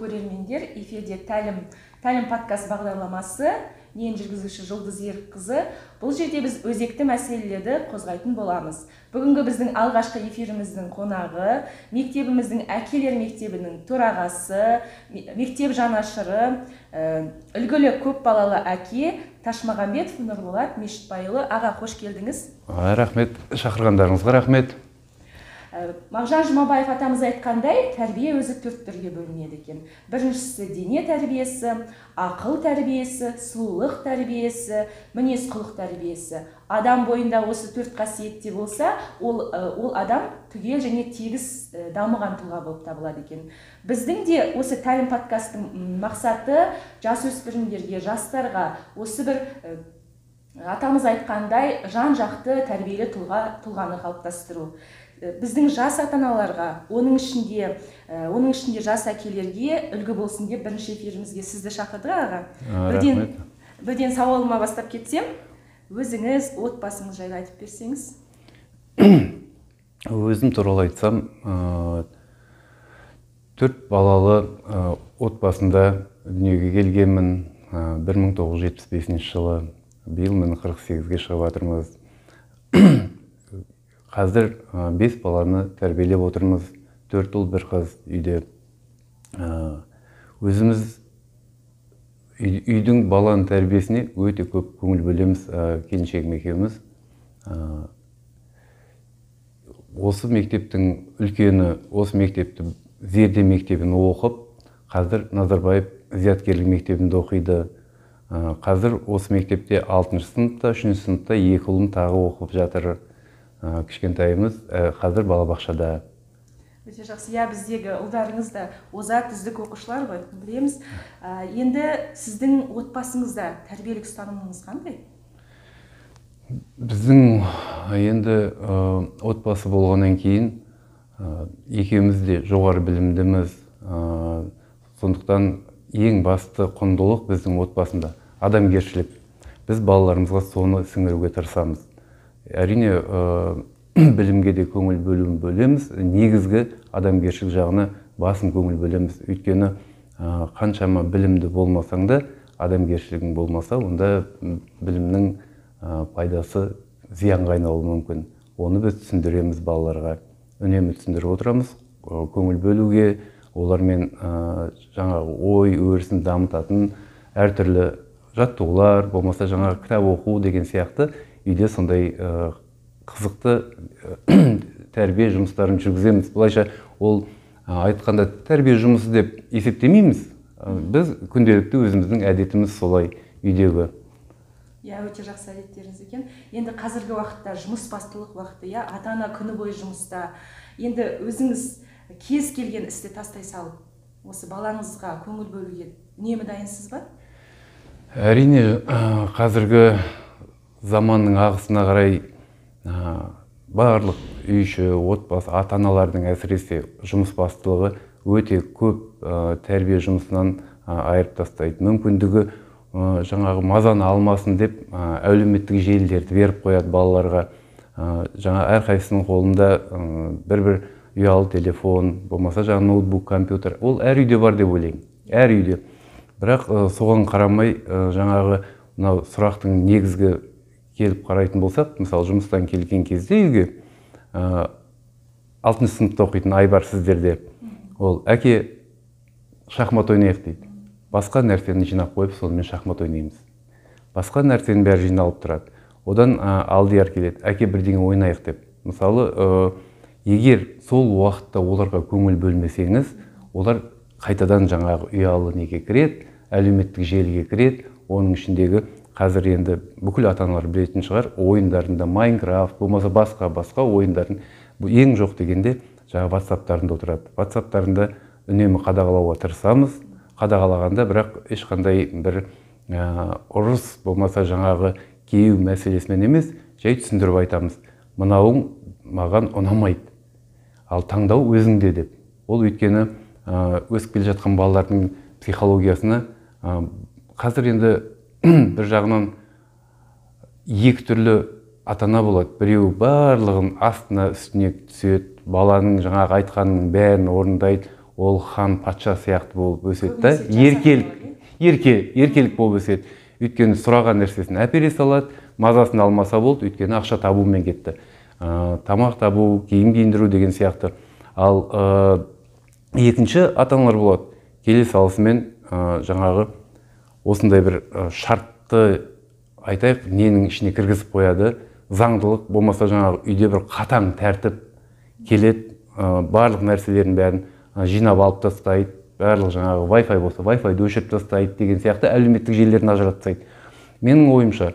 көрермендер, эфирде тәлім подкаст бағдарламасы. Мен жүргізуші Жұлдыз Ерікқызы. Бұл жерде біз өзекті мәселелерді қозғайтын боламыз. Бүгінгі біздің алғашқы эфиріміздің қонағы, мектебіміздің әкелер мектебінің төрағасы, мектеп жанашыры, үлгілі көп балалы әке Ташмағамбетов Нұрболат Мешітбайұлы. Аға, қош келдіңіз. Рахмет, шақырғандарыңызға рахмет. Мағжан Жұмабаев атамыз айтқандай, тәрбие өзі 4 түрге бөлінеді екен. Біріншісі дене тәрбиесі, ақыл тәрбиесі, сұлулық тәрбиесі, мінез құлық тәрбиесі. Адам бойында осы 4 қасиетте болса, ол адам түгел және тегіс дамыған тұлға болып табылады екен. Біздің де осы тәлім подкастың мақсаты жасөспірімдерге, жастарға осы бір атамыз айтқандай жан-жақты тәрбиелі тұлғаны қалыптастыру. Біздің жас ата-аналарға, оның ішінде жас әкелерге үлгі болсын деп бірінші эфирімізге сізді шақырдық, аға. Бірден сауалыма бастап кетсем, өзіңіз, отбасыңыз жайлы айтып берсеңіз. Өзім туралы айтсам, 4 балалы отбасында дүниеге келгенмін. 1975 жылы, биыл міне 48-ге шығып жатырмыз. Қазір 5 баланы тәрбиелеп отырмыз, 4 ұл 1 қыз үйде. Өзіміз үйдің баланың тәрбиесіне өте көп көңіл бөлеміз, келіншегім екеуміз. Осы мектептің үлкені, осы мектепті Зерде мектебін оқып, қазір Назарбаев зияткерлік мектебінде оқиды. Қазір осы мектепте 6-шы сыныпта, 3-ші сыныпта 2 ұлым тағы оқып жатыр. Кішкентайымыз қазір балабақшада. Өте жақсы. Біздегі ұлдарыңыз да озат, үздік оқушылар ғой, білеміз. Енді сіздің отбасыңызда тәрбиелік ұстанымыңыз қандай? Біздің енді отбасы болғаннан кейін екеуміз де жоғары білімдіміз. Сондықтан ең басты құндылық біздің отбасында адамгершілік. Біз балаларымызға соны сіңіруге тырысамыз. Әрине, білімге де көңіл бөлеміз, негізгі адамгершілік жағына басым көңіл бөлеміз. Өйткені қаншама білімді болмасаң да, адамгершілігің болмаса, онда білімнің пайдасы зиянға айналуы мүмкін. Оны біз түсіндіреміз балаларға, үнемі түсіндіріп отырамыз. Көңіл бөлуге, олармен жаңағы ой өрісін дамытатын әртүрлі жаттығулар, болмаса жаңағы кітап оқу деген сияқты үйде сондай қызықты тәрбие жұмыстарын жүргіземіз. Бұлайша ол айтқанда тәрбие жұмысы деп есептемейміз. Біз күнделікті өзіміздің әдетіміз солай үйдегі. Өте жақсы әдеттеріңіз екен. Енді қазіргі уақытта жұмыс бастылық уақыты, ата-ана күні бойы жұмыста. Енді өзіңіз кез келген істі тастай салып, осы балаңызға көңіл бөлуге үнемі дайынсыз ба? Әрине, қазіргі заманның ағысына қарай барлық үйші, отбасы, ата-аналардың әсіресе жұмыс бастылығы өте көп тәрбие жұмысынан айырып тастайды. Мүмкіндігі жаңағы мазаны алмасын деп әлеуметтік желілерді беріп қояды балаларға. Жаңа әрқайсының қолында бір ұялы телефон, болмаса жаңа ноутбук, компьютер. Ол әр үйде бар деп ойлаймын. Әр үйде. Бірақ соған қарамай жаңағы сұрақтың негізгі келіп қарайтын болсақ, мысалы жұмыстан келген кезде үйге 6-шы сыныпта оқитын Айбар сіздерде, ол әке шахмат ойнайық дейді. Басқа нәрсені жинап қойып, сонымен шахмат ойнаймыз. Басқа нәрсенің бәрі жиналып тұрады. Одан Алдияр келеді, әке бірдеңе ойнайық деп. Мысалы, егер сол уақытта оларға көңіл бөлмесеңіз, олар қайтадан жаңағы ұялы неге кіреді, әлеуметтік желіге кіреді, оның ішіндегі қазір енді бүкіл ата-аналар білетін шығар, ойындарында Майнкрафт, болмаса басқа ойындарын ең жоқ дегенде жаңа WhatsApp-тарында отырады. WhatsApp-тарында үнемі қадағалауға тырысамыз. Қадағалағанда, бірақ ешқандай бір ұрыс, болмаса жаңағы кеу мәселесімен емес, жай түсіндіріп айтамыз. Мынауың маған ұнамайды. Ал таңдау өзіңде деп. Ол өйткені өсіп келе жатқан балалардың психологиясына қазір енді бір жағынан 2 түрлі ата-ана болады. Біреу барлығын астына үстіне түседі, баланың жаңағы айтқанының бәрін орындайды, ол хан патша сияқты болып өседі да, еркелік болып өседі. Өйткені сұраған нәрсесін әпере салады, мазасын алмаса болды, өйткені ақша табумен кетті. Тамақ табу, киім киіндіру деген сияқты. Ал екінші ата-аналар болады. Келе салысымен жаңағы осындай бір шартты айтайық, ненің ішіне кіргізіп қояды, заңдылық, болмаса жаңағы үйде бір қатаң тәртіп келеді, барлық нәрселерін бәрін жинап алып тастайды, барлық жаңағы Wi-Fi болса, Wi-Fi-ді өшіріп тастайды деген сияқты әлеуметтік желілерін ажыратпайды. Менің ойымша,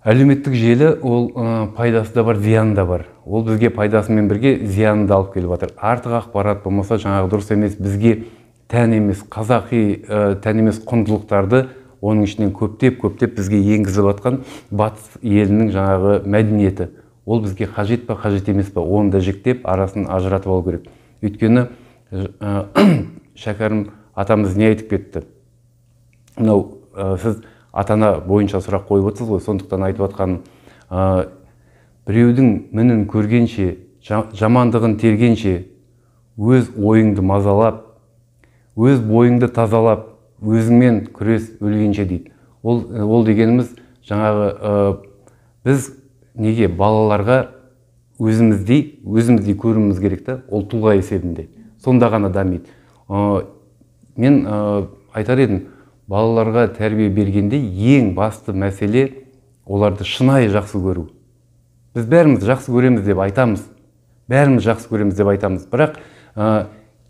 әлеуметтік желі ол пайдасы да бар, зияны да бар. Ол бізге пайдасымен бірге зияны да алып келіп жатыр. Артық ақпарат болмаса, жаңағы дұрыс емес, бізге тән емес, қазақи тән емес құндылықтарды оның ішінен көптеп бізге енгізіп жатқан батыс елінің жаңағы мәдениеті. Ол бізге қажет па, қажет емес па, оны да жіктеп, арасын ажыратып алу керек. Өйткені шәкәрім атамыз не айтып кетті? Мынау сіз ата-ана бойынша сұрақ қойып отырсыз ғой, сондықтан айтып жатқаным, біреудің мінін көргенше, жамандығын тергенше, өз ойыңды мазалап, өз бойыңды тазалап, өзіңмен күрес өлгенше дейді. Ол дегеніміз жаңағы біз неге балаларға өзіміздей көруіміз керек та, ол тұлға есебінде. Сонда ғана дамиды. Мен айтар едім, балаларға тәрбие бергенде ең басты мәселе оларды шынайы жақсы көру. Біз бәріміз жақсы көреміз деп айтамыз. Бірақ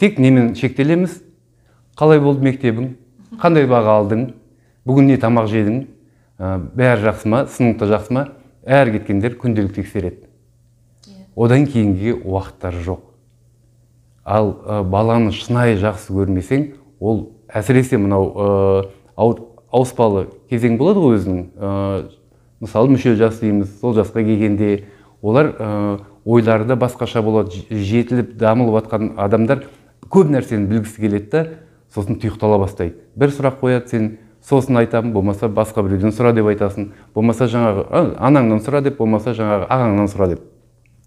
тек немен шектелеміз? Қалай болды мектебің? Қандай баға алдың? Бүгін не тамақ жедің? Бәрі жақсы ма? Сыныпта жақсы ма? Әр кеткендер күнделік тексереді. Одан кейінгі уақыттары жоқ. Ал баланы шынайы жақсы көрмесең, ол әсіресе мынау ауыспалы кезең болады ғой өзінің. Мысалы, мүшел жас дейміз, сол жасқа келгенде олар ойлары да басқаша болады, жетіліп, дамылып жатқан адамдар көп нәрсені білгісі келеді да, сосын тұйықтала бастайды. Бір сұрақ қояды, сен сосын айтамын, болмаса басқа біреуден сұра деп айтасың, болмаса жаңағы анаңнан сұра деп, болмаса жаңағы ағаңнан сұра деп.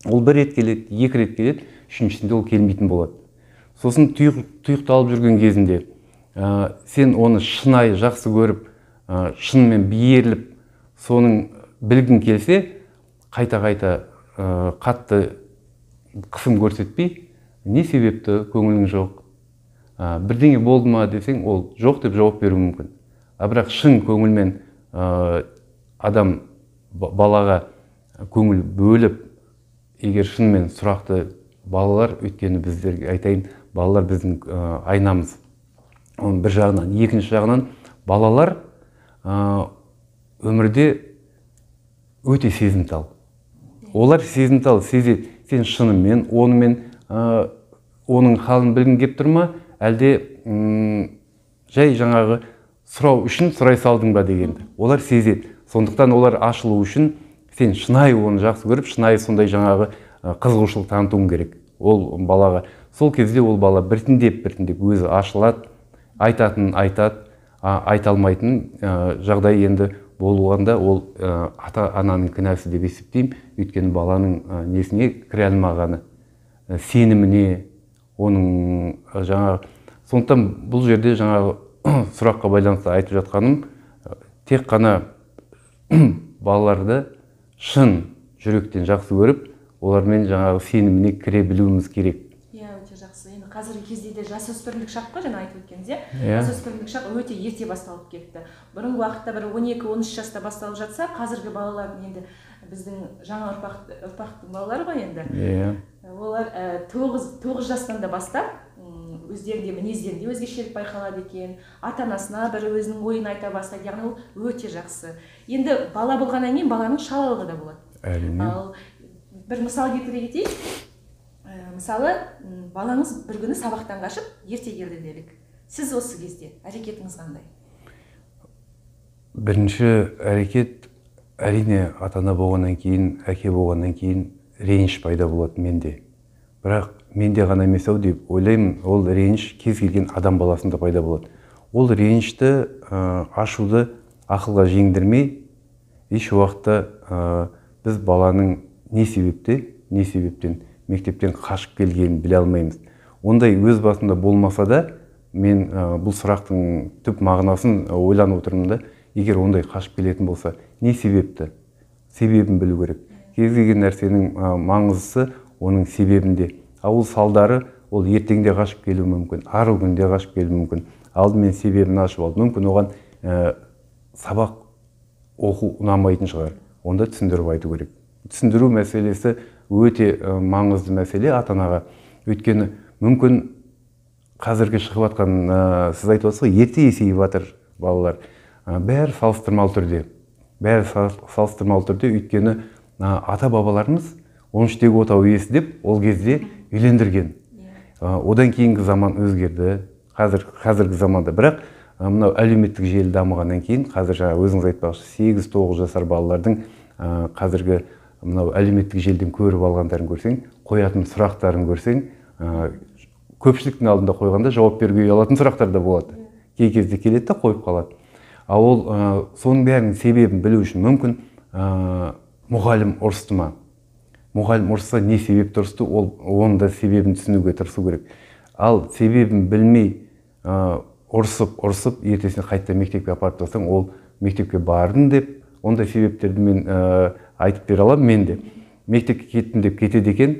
Ол бір рет келеді, екі рет келеді, үшіншісінде ол келмейтін болады. Сосын тұйықталып жүрген кезінде сен оны шынайы жақсы көріп, шынымен беріліп, соның білгің келсе, қайта-қайта қатты қысым көрсетпей, не себепті көңілің жоқ, бірдеңе болды ма десең, ол жоқ деп жауап беруі мүмкін. Бірақ шын көңілмен адам балаға көңіл бөліп, егер шынымен сұрақты балалар, өйткені біздерге айтайын, балалар біздің айнамыз. Оның бір жағынан, екінші жағынан, балалар өмірде өте сезімтал. Олар сезімтал, сезеді, сен шынымен, оның халын білгің кеп тұр ма, әлде жай жаңағы сұрау үшін сұрай салдың ба дегенді. Олар сезеді. Сондықтан олар ашылу үшін сен шынайы оны жақсы көріп, шынайы сондай жаңағы қызығушылық танытуың керек. Ол балаға. Сол кезде ол бала біртіндеп өзі ашылады, айтатынын айтады, айта алмайтын жағдай енді болғанда ол ата-ананың кінәсі деп есептеймін. Өйткені баланың несіне кіре алмағаны, сеніміне, оның жаңағы. Сондықтан бұл жерде жаңағы сұраққа байланысты айтып жатқаным, тек қана балаларды шын жүректен жақсы көріп, олармен жаңағы сеніміне кіре білуіміз керек. Өте жақсы. Енді қазіргі кезде де жасөспірімдік шақ қой, жаңа айтып өткенде, жасөспірімдік шақ өте ерте басталып кетті. Бұрынғы уақытта бір 12-13 жаста басталып жатса, қазіргі балалар енді біздің жаңа ұрпақтың балалары ғой енді. Олар 9 жастан да бастап, өздерінде мінездерінде өзгешелік байқалады екен, ата-анасына бір өзінің ойын айта бастайды. Яғни ол өте жақсы. Енді бала болғаннан кейін баланың шалалығы да болады. Әрине. Ал бір мысал келтіре кетейік. Мысалы, балаңыз бір күні сабақтан қашып, ерте келді делік. Сіз осы кезде әрекетіңіз қандай? Бірінші әрекет, әрине ата-ана болғаннан кейін, әке болғаннан кейін реніш пайда болады менде. Бірақ менде ғана емес ау деп ойлаймын, ол реніш кез келген адам баласында пайда болады. Ол ренішті, ашуды ақылға жеңдірмей, еш уақытта біз баланың не себептен мектептен қашып келгенін біле алмаймыз. ондай өз басымда болмаса да, мен бұл сұрақтың түп мағынасын ойланып отырмын да, егер ондай қашып келетін болса, не себепті? Себебін білу керек. Кез келген нәрсенің маңыздысы оның себебінде. Ол салдары, ол ертеңде қашып келуі мүмкін, арғы күнде қашып келуі мүмкін. Алдымен себебін ашып алды. Мүмкін оған сабақ оқу ұнамайтын шығар. Онда түсіндіріп айту керек. Түсіндіру мәселесі өте маңызды мәселе ата-анаға. Өйткені мүмкін қазіргі шығып жатқан, сіз айтып отырсыз ғой, ерте есейіп жатыр балалар. Бәрі салыстырмалы түрде. Өйткені ата-бабаларымыз 13-тегі отау иесі деп ол кезде үйлендірген. Одан кейінгі заман өзгерді. Қазіргі заманда. Бірақ мынау әлеуметтік желі дамығаннан кейін, қазір өзіңіз айтпақшы 8-9 жасар балалардың қазіргі мынау әлеуметтік желіден көріп алғандарын көрсең, қоятын сұрақтарын көрсең, көпшіліктің алдында қойғанда жауап беруге ұялатын сұрақтар да болады. Кей кезде келеді де қойып қалады. Ол соның бәрінің себебін білу үшін мүмкін мұғалім ұрысты ма? Мұғалім ұрысса не себепті ұрысты, оның да себебін түсінуге тырысу керек. Ал себебін білмей ұрысып, ертесіне қайта мектепке апарып тастасаң, ол мектепке бардың деп, ондай себептерді мен айтып бере аламын. Мен де мектепке кеттім деп кетеді екен,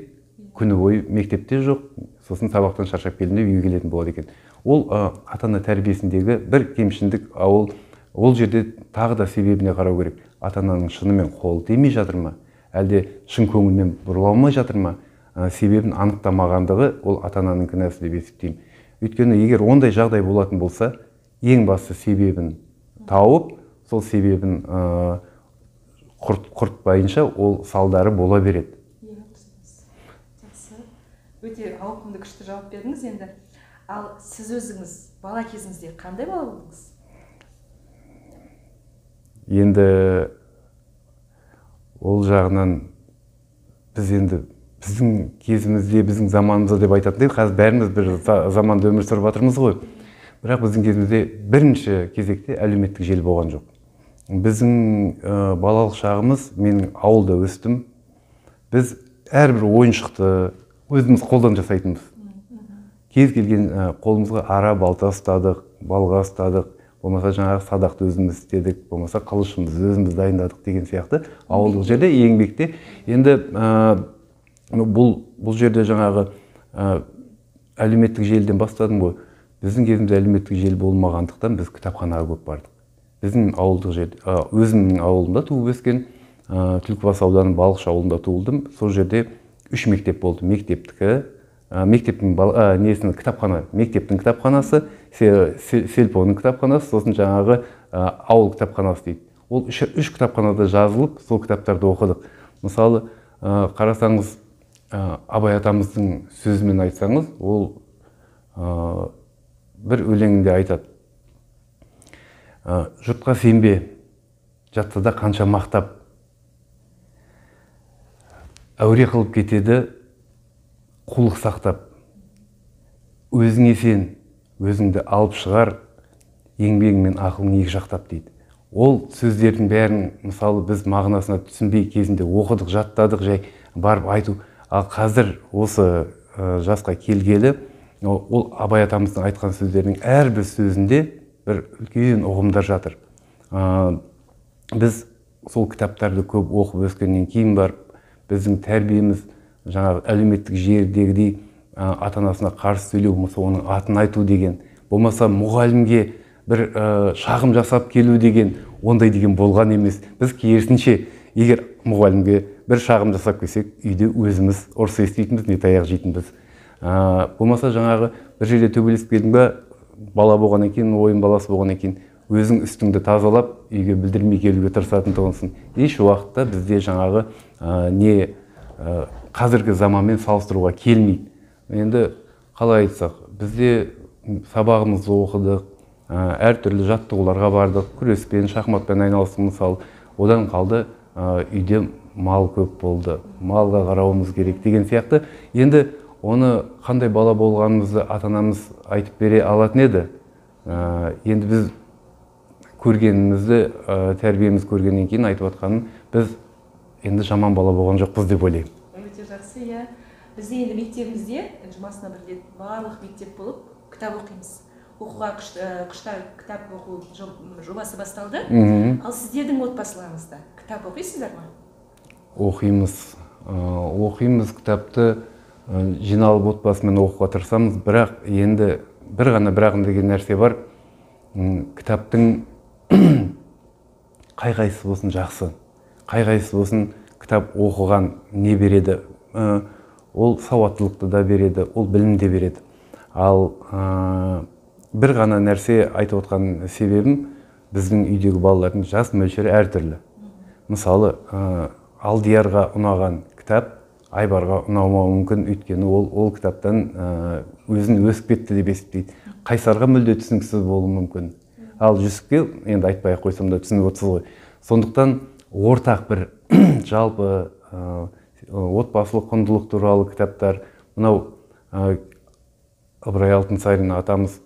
күні бойы мектепте жоқ, сосын сабақтан шаршап келдім деп үйге келетін болады екен. Ол ата-ана тәрбиесіндегі бір кемшіндік. Ол жерде тағы да себебіне қарау керек. Ата-ананың шынымен қолы тимей жатыр ма? Әлде шын көңілмен бұрыла алмай жатыр ма? Себебін анықтамағандығы ол ата-ананың кінәсі деп есептеймін. Өйткені егер ондай жағдай болатын болса, ең басты себебін тауып, сол себебін құртпайынша ол салдары бола береді. Жақсы. Өте ауқымды күшті жауап бердіңіз енді. Ал сіз өзіңіз бала кезіңізде қандай бала болдыңыз? Енді ол жағынан біз енді біздің кезімізде, біздің заманымызда деп айтатындай, қазір бәріміз бір заманда өмір сүріп жатырмыз ғой. Бірақ біздің кезімізде бірінші кезекте әлеуметтік желі болған жоқ. Біздің балалық шағымыз, мен ауылда өстім. Біз әрбір ойыншықты өзіміз қолдан жасайтынбыз. Кез келген қолымызға ара балта ұстадық, балға ұстадық, болмаса жаңағы садақты өзіміз істедік, болмаса қылышымызды өзіміз дайындадық деген сияқты ауылдық жерде, еңбекте. Енді бұл жерде жаңағы әлеуметтік желіден бастадым ғой. Біздің кезімізде әлеуметтік желі болмағандықтан біз кітапханаға көп бардық. Біздің ауылдық жерде, өзімнің ауылымда туып өскен, Түлкібас ауданы Балықшы ауылында туылдым. Сол жерде 3 мектеп болды. Мектептің кітапхана, мектептің кітапханасы, селпоның кітапханасы, сосын жаңағы ауыл кітапханасы дейді. Ол 3 кітапханада жазылып, сол кітаптарды оқыдық. Мысалы, қарасаңыз, Абай атамыздың сөзімен айтсаңыз, ол бір өлеңінде айтады. Жұртқа сенбе, жатса да қанша мақтап, әуре қылып кетеді, қулық сақтап. Өзіңе сен, өзіңді алып шығар, еңбегің мен ақылың екі жақтап дейді. Ол сөздердің бәрін, мысалы, біз мағынасына түсінбей кезінде оқыдық, жаттадық, жай барып айту. Ал қазір осы жасқа келгелі, ол Абай атамыздың айтқан сөздерінің әрбір сөзінде бір үлкен ұғымдар жатыр. Біз сол кітаптарды көп оқып өскеннен кейін барып, біздің тәрбиеміз жаңағы әлеуметтік желідегідей ата-анасына қарсы сөйлеу, болмаса оның атын айту деген, болмаса мұғалімге бір шағым жасап келу деген, ондай деген болған емес. Біз керісінше, егер мұғалімге бір шағым жасап келсек, үйде өзіміз ұрыс еститінбіз, не таяқ жейтінбіз. Болмаса жаңағы бір жерде төбелесіп келдің бе, бала болғаннан кейін, ойын баласы болғаннан кейін, өзің үстіңді тазалап, үйге білдірмей келуге тырысатын тұғынсың. Еш уақытта бізде жаңағы қазіргі заманмен салыстыруға келмейді. Енді қалай айтсақ, бізде сабағымызды оқыдық, әртүрлі жаттығуларға бардық, күреспен, шахматпен айналыстық мысалы. Одан қалды, үйде мал көп болды, малға қарауымыз керек деген сияқты. Енді оны қандай бала болғанымызды ата-анамыз айтып бере алатын еді. Енді біз көргенімізді, тәрбиеміз көргеннен кейін айтып жатқаным, біз енді жаман бала болған жоқпыз деп ойлаймын. Өте жақсы, иә. Бізде енді мектебімізде жұмасына бір рет барлық мектеп болып кітап оқимыз. Оқуға құштар кітап оқу жобасы басталды. Ал сіздердің отбасыларыңызда кітап оқисыздар ма? Оқимыз кітапты, жиналып отбасымен оқуға тырысамыз, бірақ енді бір деген нәрсе бар. Кітаптың қай-қайсысы болсын жақсы, қай-қайсысы болсын кітап оқыған не береді? Ол сауаттылықты да береді, ол білімді береді. Ал бір ғана нәрсе айтып отқан себебім, біздің үйдегі балалардың жас мөлшері әртүрлі. Мысалы, Алдиярға ұнаған кітап Айбарға ұнамауы мүмкін, өйткені ол кітаптан өзін өсіп кетті деп есептейді. Қайсарға мүлде түсініксіз болуы мүмкін. Ал Жүсіпке, енді айтпай қойсам да түсініп отырсыз ғой. Сондықтан ортақ бір жалпы отбасылық құндылық туралы кітаптар, мынау Ыбырай Алтынсарин атамыз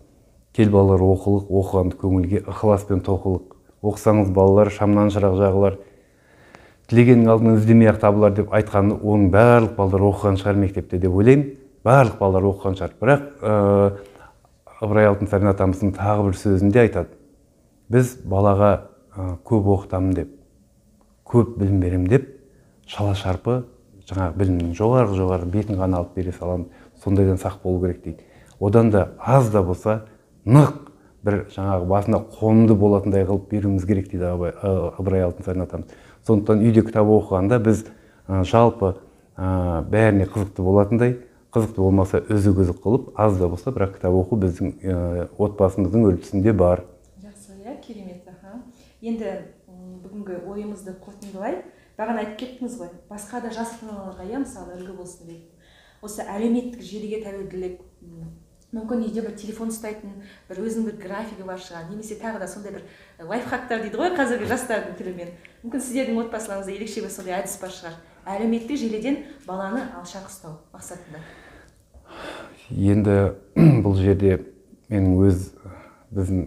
кел балалар оқылық, оқығанды көңілге ықылас пен тоқылық. Оқысаңыз балалар шамнан шырақ жағылар, тілегеннің алдынан іздемей-ақ табылар деп айтқаны, оның барлық балалар оқыған шығар мектепте деп ойлаймын. Барлық балалар оқыған шығар. Бірақ Ыбырай Алтынсарин атамыздың тағы бір сөзінде айтады: біз балаға көп оқытамын деп, көп білім берем деп, шала шарпы жаңағы білімнің жоғары бетін ғана алып бере саламын. Сондайдан сақ болу керек дейді. Одан да аз да болса нық бір жаңағы басына қонымды болатындай қылып беруіміз керек дейді Ыбырай Алтынсарин атамыз. Сондықтан үйде кітап оқығанда біз жалпы бәріне қызықты болатындай, қызықты болмаса үзік-үзік қылып, аз да болса бірақ кітап оқу біздің отбасымыздың үрдісінде бар. Жақсы, керемет. Енді бүгінгі ойымызды қорытындылай, бағана айтып кеттіңіз ғой, басқа да жас ата-аналарға мысалы үлгі болсын дейді. Осы әлеуметтік желіге тәуелділік, мүмкін үйде бір телефон ұстайтын, бір өзінің бір графигі бар шығар, немесе тағы да сондай бір лайфхактар дейді ғой қазіргі жастардың тілімен. Мүмкін сіздердің отбасыларыңызда ерекше бір сондай әдіс бар шығар. Әлеуметтік желіден баланы алшақ ұстау мақсатында. Енді бұл жерде менің біздің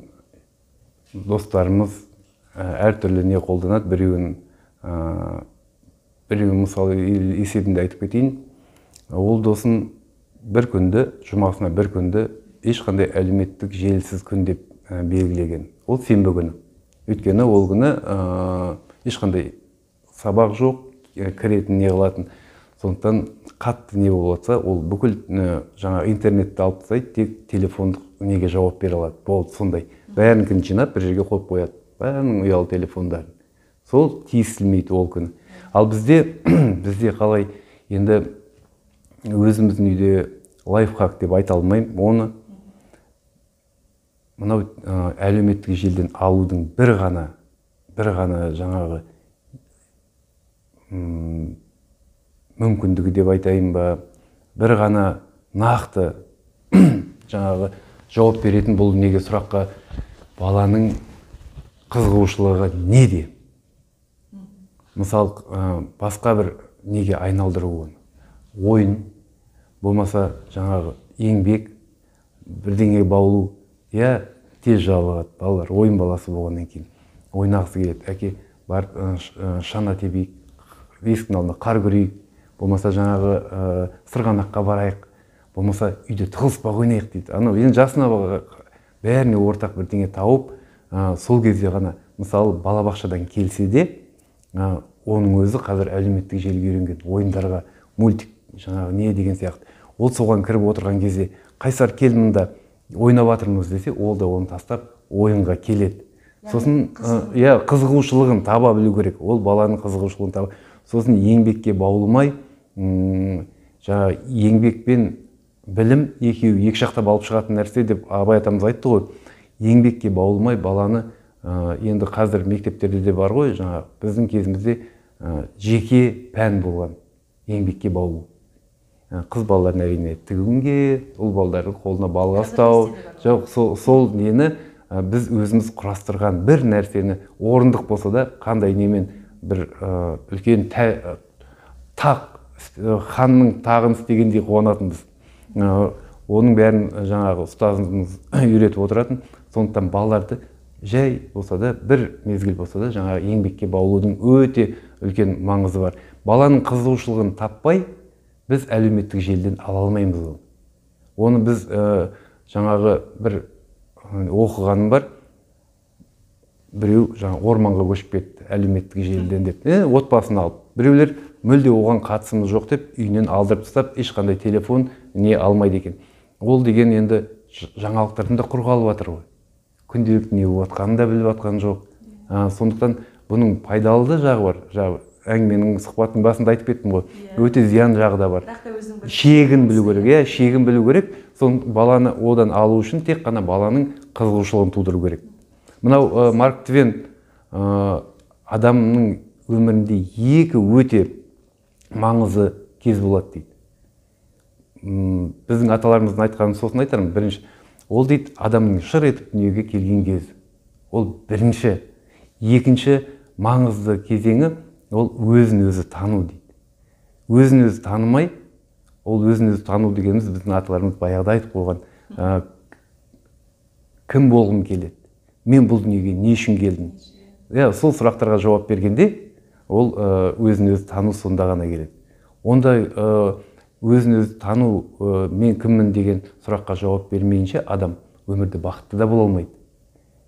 достарымыз әртүрлі не қолданады. Біреуін мысалы есебінде айтып кетейін. Ол досын бір күнді, жұмасына бір күнді ешқандай әлеуметтік желісіз күн деп белгілеген. Ол сенбі күні. Өйткені ол күні ешқандай сабақ жоқ, кіретін не қылатын. Сондықтан қатты не болатса, ол бүкіл жаңа интернетті алып тастайды, тек телефондық неге жауап бере алады. Болды сондай. Бәрінкін жинап бір жерге қойып қояды. Бәрінің ұялы телефондарын. Сол тиісілмейді ол күні. Ал бізде қалай, енді өзіміздің үйде лайфхак деп айта алмаймын. Оны мынау әлеуметтік желден алудың бір ғана жаңағы мүмкіндігі деп айтайын ба, бір ғана нақты жаңағы жауап беретін бұл неге сұраққа баланың қызығушылығы неде? Мысалы, басқа бір неге айналдыру оны. Ойын, болмаса жаңағы еңбек, бірдеңеге баулу, тез жалығады. Балалар ойын баласы болғаннан кейін ойнағысы келеді. Әке, барып шана тебейік, есіктің алдында қар көрейік, болмаса жаңағы сырғанаққа барайық, болмаса үйде тығылыспақ ойнайық дейді. Анау енді жасына бәріне ортақ бірдеңе тауып, сол кезде ғана, мысалы, балабақшадан келсе де, оның өзі қазір әлеуметтік желіге үйренген, ойындарға, мультик, жаңағы не деген сияқты. Ол соған кіріп отырған кезде, қайсар кел мында ойнап жатырмыз десе, ол да оны тастап ойынға келеді. Сосын қызығушылығын таба білу керек. Ол баланың қызығушылығын таба. Сосын еңбекке баулымай, жаңағы еңбек пен білім екеуі екі жақтап алып шығатын нәрсе деп Абай атамыз айтты ғой. Еңбекке баулымай баланы, енді қазір мектептерде де бар ғой, жаңағы біздің кезімізде жеке пән болған еңбекке баулу. Қыз балаларын әрине тігуге, ұл балалардың қолына балға ұстау, жоқ, сол нені біз өзіміз құрастырған бір нәрсені орындық болса да, қандай немен бір үлкен тақ, ханның тағын істегендей қуанатынбыз. Оның бәрін жаңағы ұстазымыз үйретіп отыратын. Сондықтан балаларды жай болса да, бір мезгіл болса да, жаңағы еңбекке баулудың өте үлкен маңызы бар. Баланың қызығушылығын таппай, біз әлеуметтік желіден ала алмаймыз оны біз жаңағы бір оқығаным бар, біреу жаңа орманға көшіп кетті әлеуметтік желіден деп, отбасын алып, біреулер мүлде оған қатысымыз жоқ деп үйінен алдырып тастап, ешқандай телефон не алмайды екен. Ол деген енді жаңалықтардың да құр қалып жатыр ғой, күнделікті не болып жатқанын да біліп жатқан жоқ. Сондықтан бұның пайдалы да жағы бар. Әңгіменің сұхбаттың басында айтып кеттім ғой, өте зиян жағы да бар. Шегін білу керек, шегін білу керек. Сон баланы одан алу үшін тек қана баланың қызығушылығын тудыру керек. Мынау Марк Твен адамның өмірінде екі өте маңызды кез болады дейді. Біздің аталарымыздың айтқанын сосын айтармын. Бірінші, ол дейді адамның шыр етіп дүниеге келген кез. Ол бірінші. Екінші маңызды кезеңі ол өзін өзі тану дейді. Өзін өзі танымай, ол өзін өзі тану дегеніміз біздің аталарымыз баяғыда айтып қойған. Кім болғым келеді? Мен бұл дүниеге не үшін келдім? Сол сұрақтарға жауап бергенде, ол өзін өзі тану сонда ғана келеді. Ондай өзін өзі тану, мен кіммін деген сұраққа жауап бермейінше адам өмірде бақытты да бола алмайды.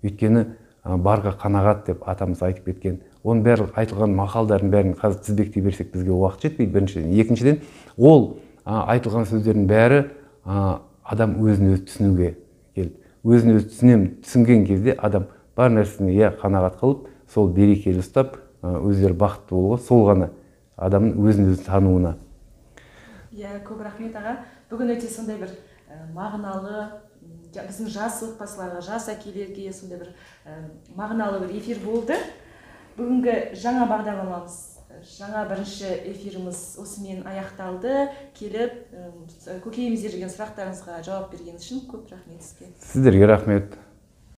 Өйткені барға қанағат деп атамыз айтып кеткен. Оның бәрі айтылған мақалдардың бәрін қазір тізбектей берсек бізге уақыт жетпейді, біріншіден. Екіншіден, ол айтылған сөздердің бәрі адам өзін өзі түсінуге келді. Өзін өзі түсінген кезде адам бар нәрсені қанағат қылып, сол берекелі ұстап, өздері бақытты болуға, сол ғана адамның өзін өзі тануына. Көп рахмет аға. Бүгін өте сондай бір мағыналы, біздің жас отбасыларға, жас әкелерге сондай бір мағыналы бір эфир болды. Бүгінгі жаңа бағдарламамыз, жаңа бірінші эфиріміз осымен аяқталды. Келіп, көкейімізде жүрген сұрақтарыңызға жауап бергеніңіз үшін көп рахмет сізге. Сіздерге рахмет.